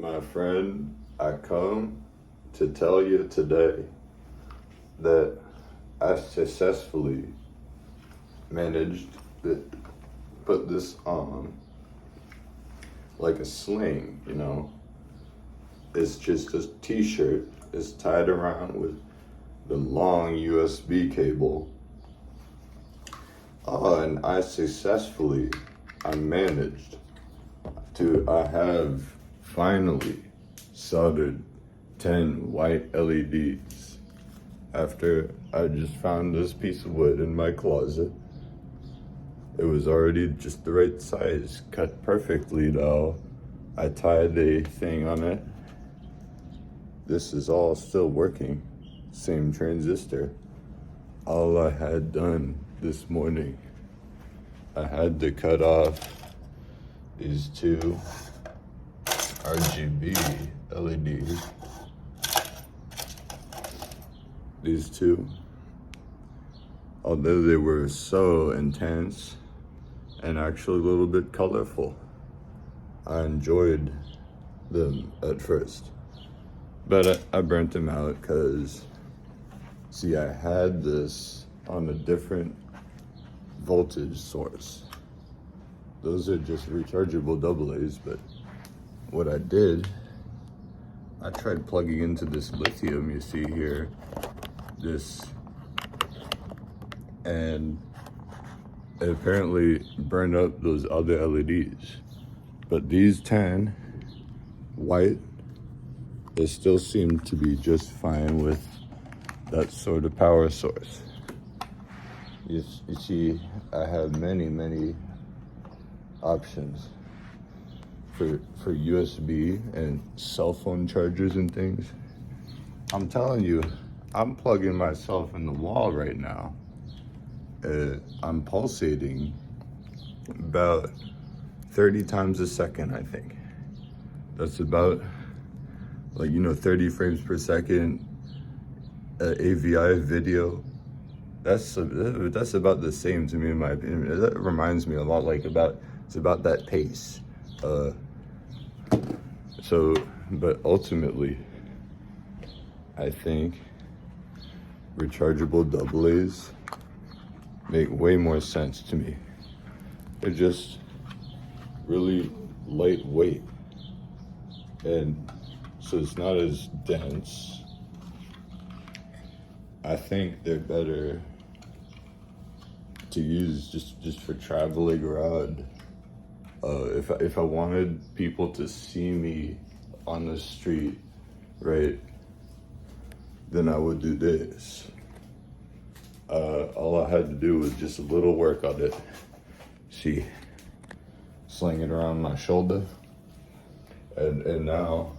My friend, I come to tell you today that I successfully managed to put this on like a sling, you know. It's just a t-shirt. It's tied around with the long USB cable. And I managed I have finally soldered 10 white LEDs after I just found this piece of wood in my closet. It was already just the right size, cut perfectly though. I tied a thing on it. This is all still working, same transistor. All I had done this morning, I had to cut off these two RGB LEDs. These two, although they were so intense and actually a little bit colorful, I enjoyed them at first. But I burnt them out because, see, I had this on a different voltage source. Those are just rechargeable AA's, but what I did, I tried plugging into this lithium you see here, and it apparently burned up those other LEDs. But these 10 white, they still seem to be just fine with that sort of power source. You see, I have many options for USB and cell phone chargers and things. I'm telling you, I'm plugging myself in the wall right now. I'm pulsating about 30 times a second, I think. That's about, 30 frames per second AVI video. That's about the same to me, in my opinion. That reminds me a lot it's about that pace. But ultimately, I think rechargeable AA's make way more sense to me. They're just really lightweight, and so it's not as dense. I think they're better to use just for traveling around. If I wanted people to see me on the street, right, then I would do this. All I had to do was just a little work on it. See, sling it around my shoulder, and now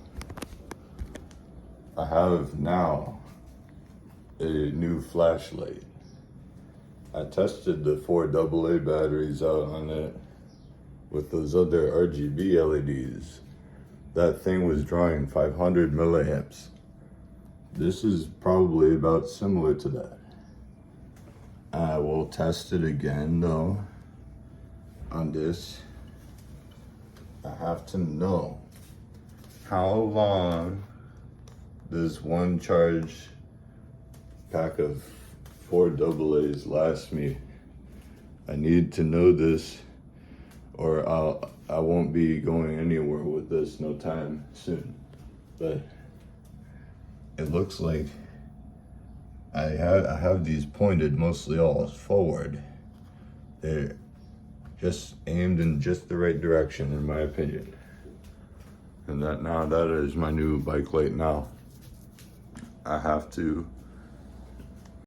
I have a new flashlight. I tested the 4 AA batteries out on it with those other RGB LEDs. That thing was drawing 500 milliamps. This is probably about similar to that. I will test it again though on this. I have to know how long does one charge pack of 4 AA's last me. I need to know this, or I won't be going anywhere with this no time soon. But it looks like I have these pointed mostly all forward. They're just aimed in just the right direction, in my opinion. And that is my new bike light now. I have to